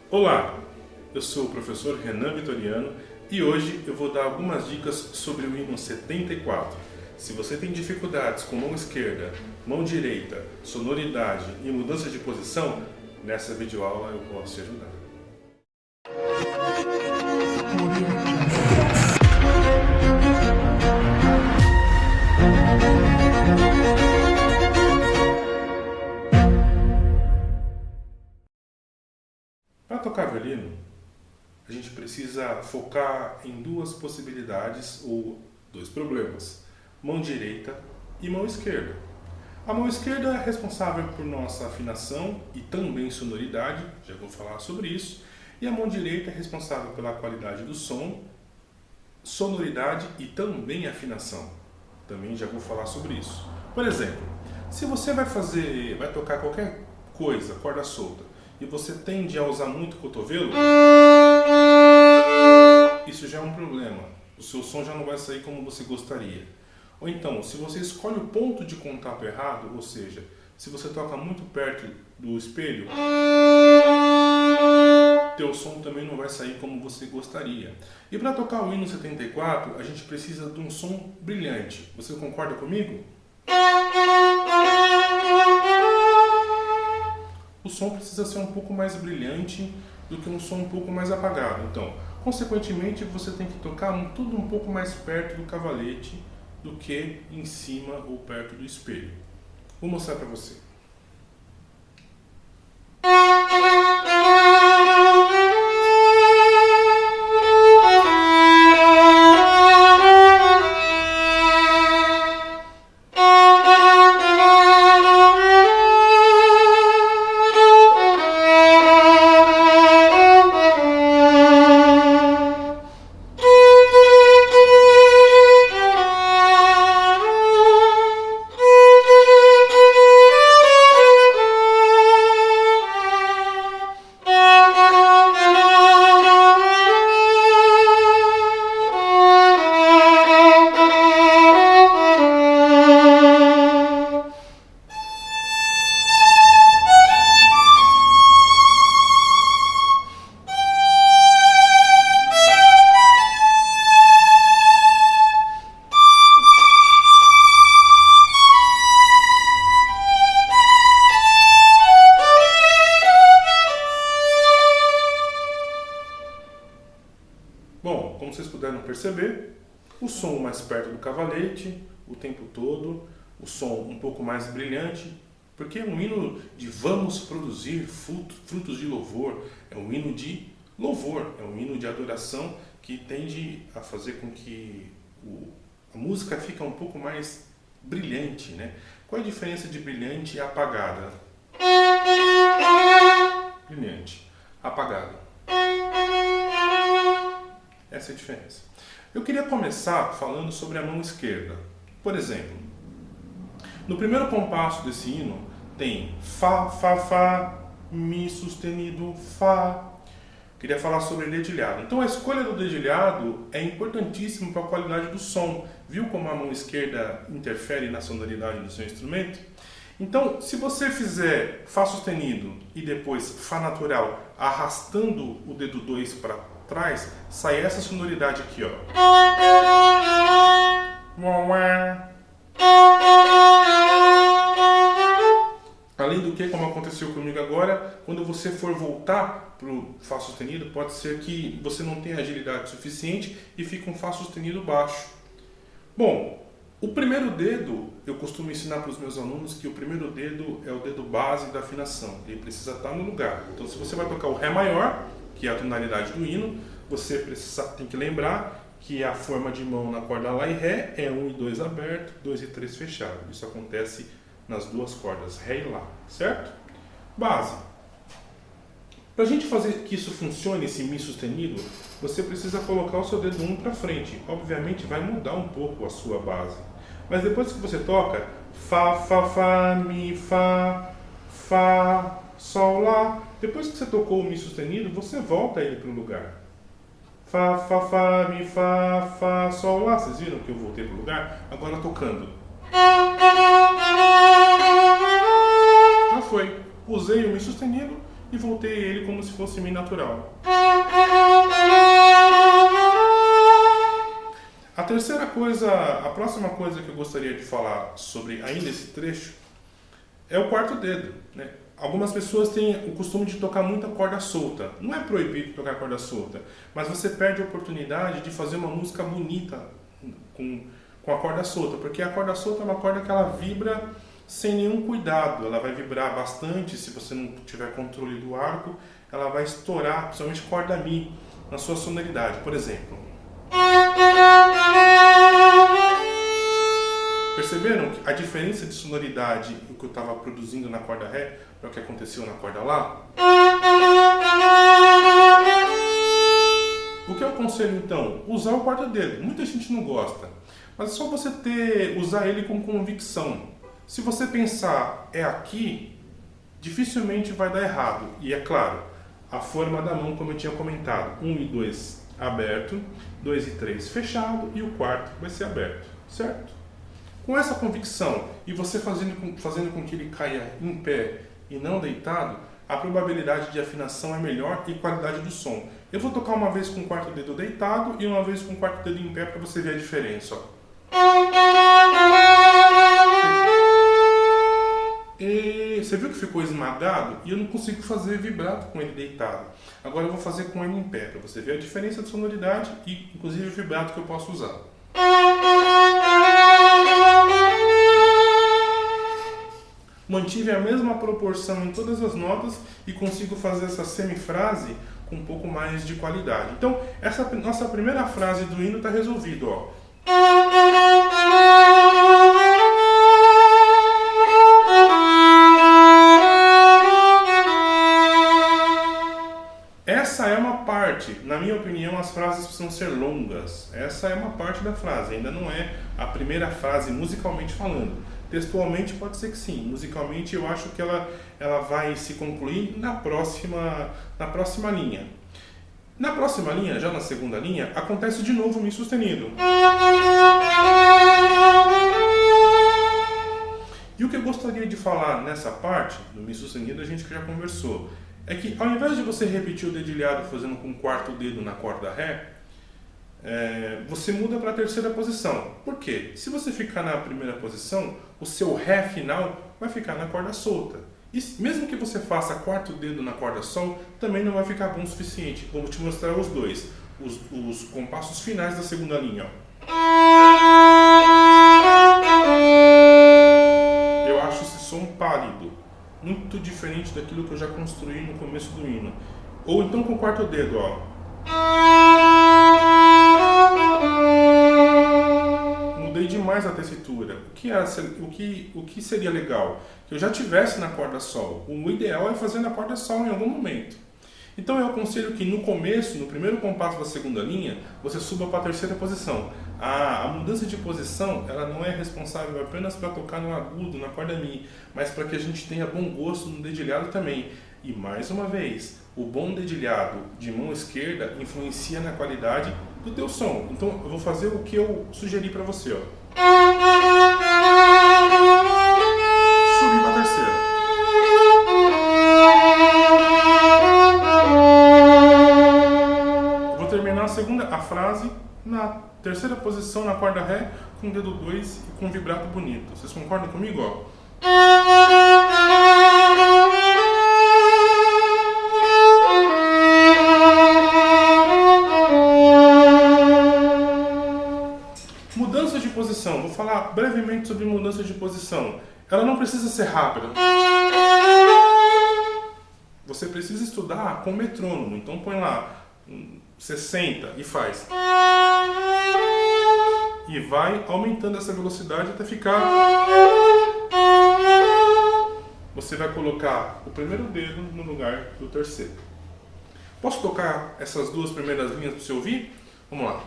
Olá, eu sou o professor Renan Vitoriano e hoje eu vou dar algumas dicas sobre o hino 74. Se você tem dificuldades com mão esquerda, mão direita, sonoridade e mudança de posição, nessa videoaula eu posso te ajudar. Para tocar violino, a gente precisa focar em duas possibilidades ou dois problemas: mão direita e mão esquerda. A mão esquerda é responsável por nossa afinação e também sonoridade, já vou falar sobre isso, e a mão direita é responsável pela qualidade do som, sonoridade e também afinação. Também já vou falar sobre isso. Por exemplo, se você vai tocar qualquer coisa, corda solta, e você tende a usar muito o cotovelo, isso já é um problema. O seu som já não vai sair como você gostaria. Ou então, se você escolhe o ponto de contato errado, ou seja, se você toca muito perto do espelho, teu som também não vai sair como você gostaria. E para tocar o hino 74, a gente precisa de um som brilhante. Você concorda comigo? O som precisa ser um pouco mais brilhante do que um som um pouco mais apagado. Então, consequentemente, você tem que tocar tudo um pouco mais perto do cavalete do que em cima ou perto do espelho. Vou mostrar para você. Bom, como vocês puderam perceber, o som mais perto do cavalete o tempo todo, o som um pouco mais brilhante, porque é um hino de vamos produzir frutos de louvor, é um hino de louvor, é um hino de adoração que tende a fazer com que a música fique um pouco mais brilhante, né? Qual é a diferença de brilhante e apagada? Brilhante, apagada. Essa é a diferença. Eu queria começar falando sobre a mão esquerda. Por exemplo, no primeiro compasso desse hino tem Fá, Fá, Fá, Mi sustenido, Fá. Queria falar sobre dedilhado. Então a escolha do dedilhado é importantíssimo para a qualidade do som. Viu como a mão esquerda interfere na sonoridade do seu instrumento? Então, se você fizer Fá sustenido e depois Fá natural, arrastando o dedo 2 para trás, sai essa sonoridade aqui, ó. Além do que, como aconteceu comigo agora, quando você for voltar para o Fá sustenido, pode ser que você não tenha agilidade suficiente e fique um Fá sustenido baixo. Bom, o primeiro dedo, eu costumo ensinar para os meus alunos que o primeiro dedo é o dedo base da afinação. Ele precisa estar no lugar. Então, se você vai tocar o Ré maior, que é a tonalidade do hino, você tem que lembrar que a forma de mão na corda Lá e Ré é 1 e 2 aberto, 2 e 3 fechado. Isso acontece nas duas cordas, Ré e Lá, certo? Base. Para a gente fazer que isso funcione, esse Mi sustenido, você precisa colocar o seu dedo 1 para frente. Obviamente vai mudar um pouco a sua base. Mas depois que você toca Fá, Fá, Fá, Mi, Fá, Fá, Sol, Lá. Depois que você tocou o Mi sustenido, você volta ele para o lugar. Fá, Fá, Fá, Mi, Fá, Fá, Sol, Lá. Vocês viram que eu voltei para o lugar? Agora tocando. Já foi. Usei o Mi sustenido e voltei ele como se fosse Mi natural. A próxima coisa que eu gostaria de falar sobre ainda esse trecho é o quarto dedo, né? Algumas pessoas têm o costume de tocar muita corda solta. Não é proibido tocar corda solta, mas você perde a oportunidade de fazer uma música bonita com a corda solta, porque a corda solta é uma corda que ela vibra sem nenhum cuidado. Ela vai vibrar bastante se você não tiver controle do arco, ela vai estourar, principalmente corda Mi, na sua sonoridade. Por exemplo, perceberam a diferença de sonoridade do que eu estava produzindo na corda Ré para o que aconteceu na corda Lá? O que eu aconselho então? Usar o quarto dedo. Muita gente não gosta, mas é só você usar ele com convicção. Se você pensar é aqui, dificilmente vai dar errado. E é claro, a forma da mão, como eu tinha comentado, 1 e 2 aberto, 2 e 3 fechado e o quarto vai ser aberto, certo? Com essa convicção e você fazendo com que ele caia em pé e não deitado, a probabilidade de afinação é melhor e qualidade do som. Eu vou tocar uma vez com o quarto dedo deitado e uma vez com o quarto dedo em pé para você ver a diferença. Ó. E você viu que ficou esmagado e eu não consigo fazer vibrato com ele deitado. Agora eu vou fazer com ele em pé para você ver a diferença de sonoridade e inclusive o vibrato que eu posso usar. Mantive a mesma proporção em todas as notas e consigo fazer essa semifrase com um pouco mais de qualidade. Então, essa nossa primeira frase do hino está resolvida. Ó. Essa é uma parte. Na minha opinião, as frases precisam ser longas. Essa é uma parte da frase, ainda não é a primeira frase musicalmente falando. Textualmente pode ser que sim, musicalmente eu acho que ela vai se concluir na próxima linha. Na próxima linha, já na segunda linha, acontece de novo o Mi sustenido. E o que eu gostaria de falar nessa parte do Mi sustenido, a gente já conversou, é que ao invés de você repetir o dedilhado fazendo com o quarto dedo na corda Ré, você muda para a terceira posição. Por quê? Se você ficar na primeira posição, o seu Ré final vai ficar na corda solta. E mesmo que você faça quarto dedo na corda Sol, também não vai ficar bom o suficiente. Vou te mostrar os dois, os compassos finais da segunda linha. Ó. Eu acho esse som pálido, muito diferente daquilo que eu já construí no começo do hino. Ou então com o quarto dedo, ó. Mudei demais a tessitura. O que seria legal? Que eu já tivesse na corda Sol. O ideal é fazer na corda Sol em algum momento. Então eu aconselho que no começo, no primeiro compasso da segunda linha, você suba para a terceira posição. A mudança de posição, ela não é responsável apenas para tocar no agudo, na corda Mi, mas para que a gente tenha bom gosto no dedilhado também. E mais uma vez, o bom dedilhado de mão esquerda influencia na qualidade do teu som. Então eu vou fazer o que eu sugeri para você. Ó. Subir para a terceira. Eu vou terminar a frase na terceira posição na corda Ré com o dedo 2 e com um vibrato bonito. Vocês concordam comigo? Ó? Mudança de posição. Vou falar brevemente sobre mudança de posição. Ela não precisa ser rápida. Você precisa estudar com metrônomo. Então põe lá 60 e faz. E vai aumentando essa velocidade até ficar. Você vai colocar o primeiro dedo no lugar do terceiro. Posso tocar essas duas primeiras linhas para você ouvir? Vamos lá.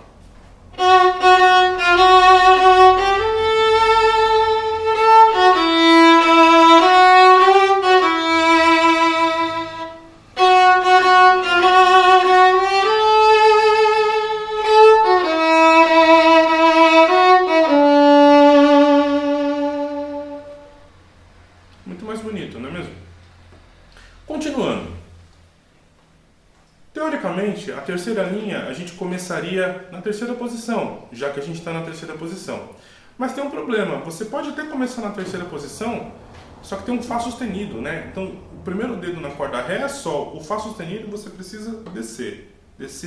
Muito mais bonito, não é mesmo? Continuando. Teoricamente, a terceira linha a gente começaria na terceira posição, já que a gente está na terceira posição. Mas tem um problema, você pode até começar na terceira posição, só que tem um Fá sustenido, né? Então, o primeiro dedo na corda Ré é Sol, o Fá sustenido você precisa descer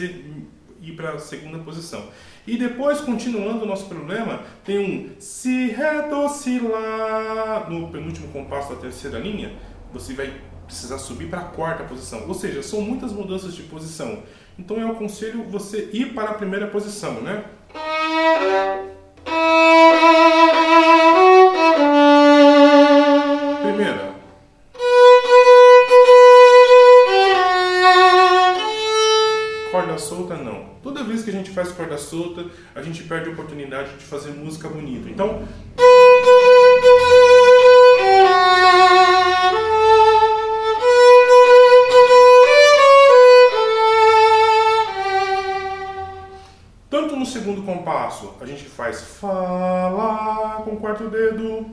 e ir para a segunda posição. E depois, continuando o nosso problema, tem um Si, Ré, Dó, Si, Lá. No penúltimo compasso da terceira linha, você vai precisar subir para a quarta posição. Ou seja, são muitas mudanças de posição. Então eu aconselho você ir para a primeira posição, né? Primeira. Corda solta, não. Toda vez que a gente faz corda solta, a gente perde a oportunidade de fazer música bonita. Então... Tanto no segundo compasso, a gente faz Fá, Lá com o quarto dedo.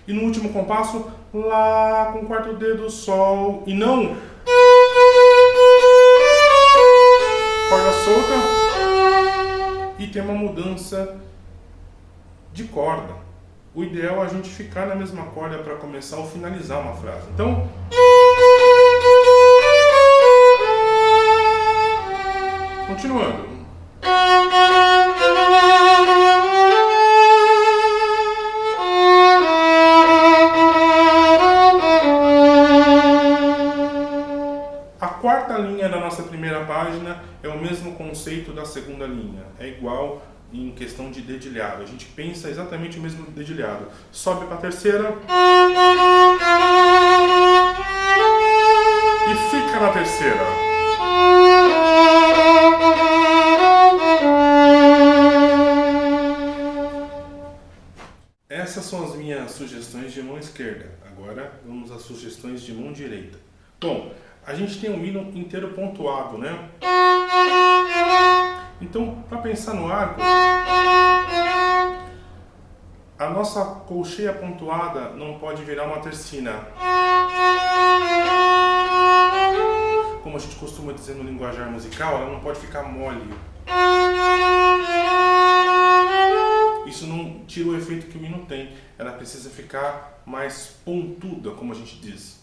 E no último compasso, Lá com o quarto dedo, Sol. E não corda solta. E tem uma mudança de corda. O ideal é a gente ficar na mesma corda para começar ou finalizar uma frase. Então... Continuando. A quarta linha da nossa primeira página é o mesmo conceito da segunda linha. É igual em questão de dedilhado. A gente pensa exatamente o mesmo dedilhado. Sobe para a terceira. E fica na terceira. Essas são as minhas sugestões de mão esquerda. Agora vamos às sugestões de mão direita. Bom, a gente tem um hino inteiro pontuado, né? Então, para pensar no arco, a nossa colcheia pontuada não pode virar uma tercina. Como a gente costuma dizer no linguajar musical, ela não pode ficar mole. Isso não tira o efeito que o hino tem. Ela precisa ficar mais pontuda, como a gente diz.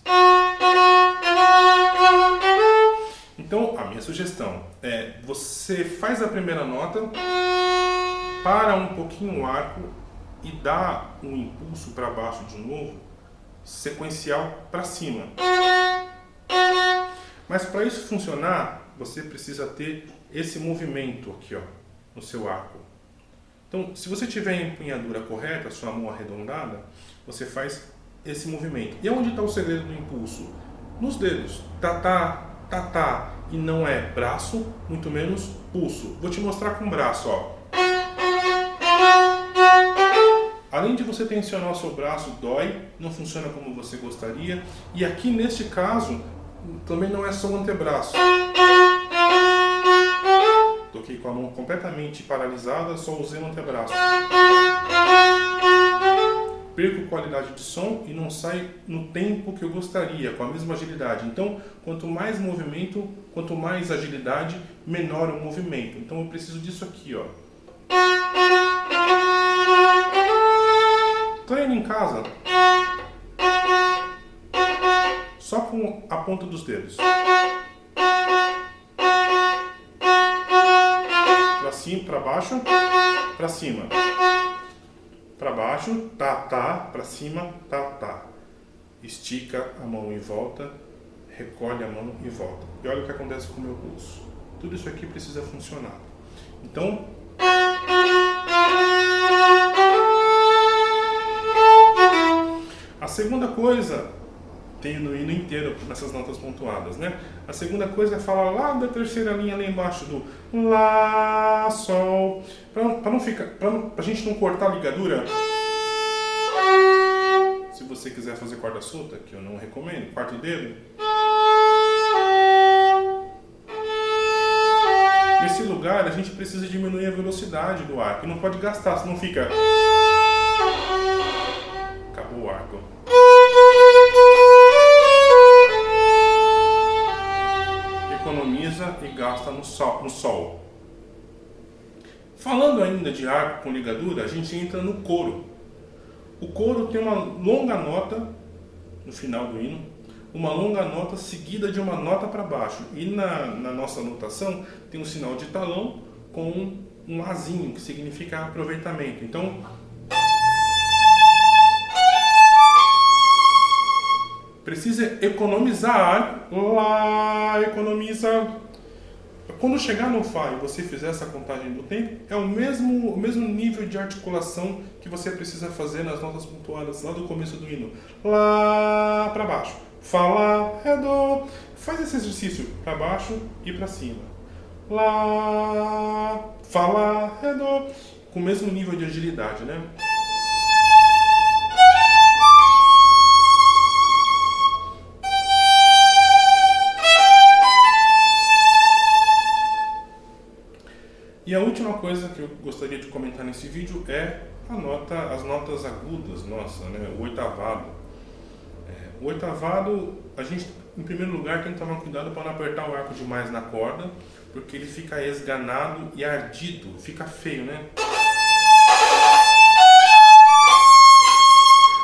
Então, a minha sugestão é: você faz a primeira nota, para um pouquinho o arco e dá um impulso para baixo de novo, sequencial para cima. Mas para isso funcionar, você precisa ter esse movimento aqui, ó, no seu arco. Então, se você tiver a empunhadura correta, sua mão arredondada, você faz esse movimento. E onde está o segredo do impulso? Nos dedos. Tá. E não é braço, muito menos pulso. Vou te mostrar com o braço, ó. Além de você tensionar o seu braço, dói, não funciona como você gostaria. E aqui, neste caso, também não é só o antebraço. Toquei com a mão completamente paralisada, só usei o antebraço. Perco qualidade de som e não sai no tempo que eu gostaria, com a mesma agilidade. Então, quanto mais movimento, quanto mais agilidade, menor o movimento. Então, eu preciso disso aqui, ó. Treine em casa, só com a ponta dos dedos. Para cima, para baixo, para cima. Para baixo, tá, para cima, tá. Estica a mão e volta, recolhe a mão e volta. E olha o que acontece com o meu pulso. Tudo isso aqui precisa funcionar. Então, a segunda coisa, tem no hino inteiro nessas notas pontuadas, né? A segunda coisa é falar lá da terceira linha, lá embaixo do Lá, Sol, pra gente não cortar a ligadura. Se você quiser fazer corda solta, que eu não recomendo, quarto dedo. Nesse lugar a gente precisa diminuir a velocidade do arco, e não pode gastar, senão fica... Acabou o arco. Economiza economiza e gasta no sol. Falando ainda de arco com ligadura, a gente entra no coro. O coro tem uma longa nota no final do hino, uma longa nota seguida de uma nota para baixo. E na nossa notação tem um sinal de talão com um Azinho, que significa aproveitamento. Então, precisa economizar ar. Lá, economiza. Quando chegar no Fá e você fizer essa contagem do tempo, é o mesmo nível de articulação que você precisa fazer nas notas pontuadas lá do começo do hino. Lá para baixo. Fá, lá, ré, dó. Faz esse exercício para baixo e para cima. Lá, Fá, lá, ré, dó. Com o mesmo nível de agilidade, né? E a última coisa que eu gostaria de comentar nesse vídeo é as notas agudas, o oitavado. O oitavado, a gente, em primeiro lugar, tem que tomar cuidado para não apertar o arco demais na corda, porque ele fica esganado e ardido, fica feio, né?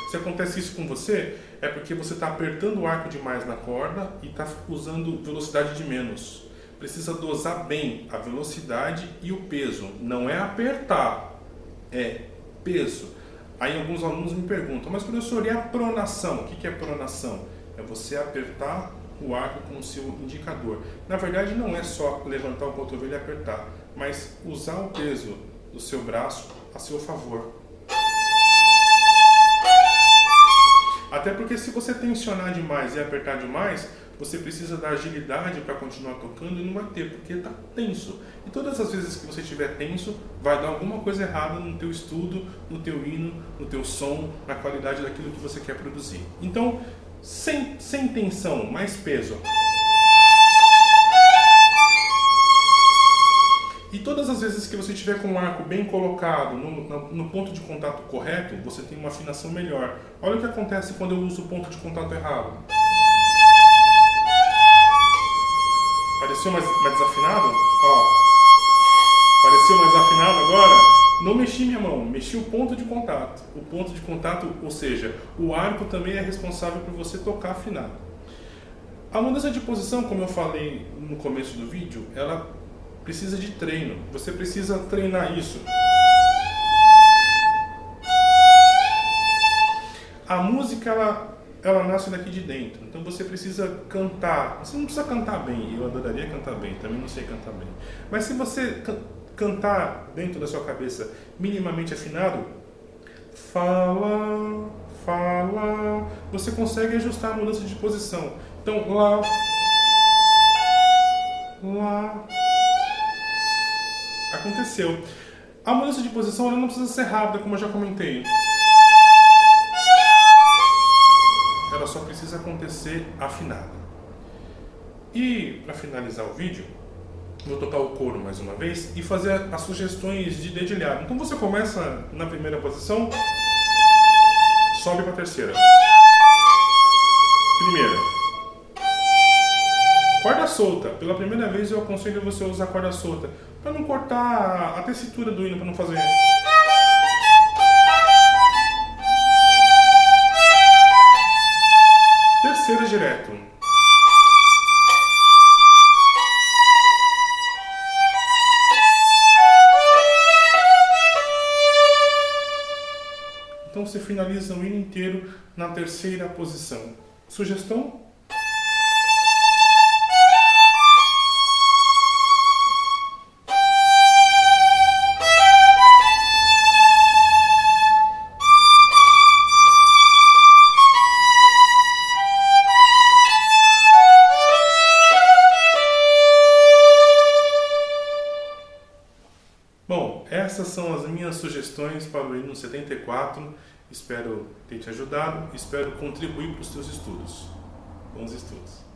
Se acontece isso com você, é porque você está apertando o arco demais na corda e está usando velocidade de menos. Precisa dosar bem a velocidade e o peso. Não é apertar, é peso. Aí alguns alunos me perguntam, mas professor, e a pronação? O que é pronação? É você apertar o arco com o seu indicador. Na verdade, não é só levantar o cotovelo e apertar, mas usar o peso do seu braço a seu favor. Até porque se você tensionar demais e apertar demais, você precisa da agilidade para continuar tocando e não vai ter, porque está tenso. E todas as vezes que você estiver tenso, vai dar alguma coisa errada no teu estudo, no teu hino, no teu som, na qualidade daquilo que você quer produzir. Então, sem tensão, mais peso. E todas as vezes que você estiver com o arco bem colocado, no ponto de contato correto, você tem uma afinação melhor. Olha o que acontece quando eu uso o ponto de contato errado. Pareceu mais desafinado? Ó. Pareceu mais afinado agora? Não mexi minha mão, mexi o ponto de contato. O ponto de contato, ou seja, o arco também é responsável por você tocar afinado. A mudança de posição, como eu falei no começo do vídeo, ela precisa de treino. Você precisa treinar isso. A música, ela nasce daqui de dentro, então você precisa cantar. Você não precisa cantar bem, eu adoraria cantar bem, também não sei cantar bem. Mas se você cantar dentro da sua cabeça minimamente afinado, fala, fala, você consegue ajustar a mudança de posição. Então, lá, lá, aconteceu. A mudança de posição ela não precisa ser rápida, como eu já comentei. Ela só precisa acontecer afinada. E para finalizar o vídeo, vou tocar o coro mais uma vez e fazer as sugestões de dedilhado. Então você começa na primeira posição, sobe para a terceira. Primeira. Corda solta. Pela primeira vez eu aconselho você a usar corda solta, para não cortar a tessitura do hino, para não fazer. Terceira direto. Então você finaliza o hino inteiro na terceira posição. Sugestão? Bom, essas são as minhas sugestões para o hino 74. Espero ter te ajudado, espero contribuir para os teus estudos. Bons estudos!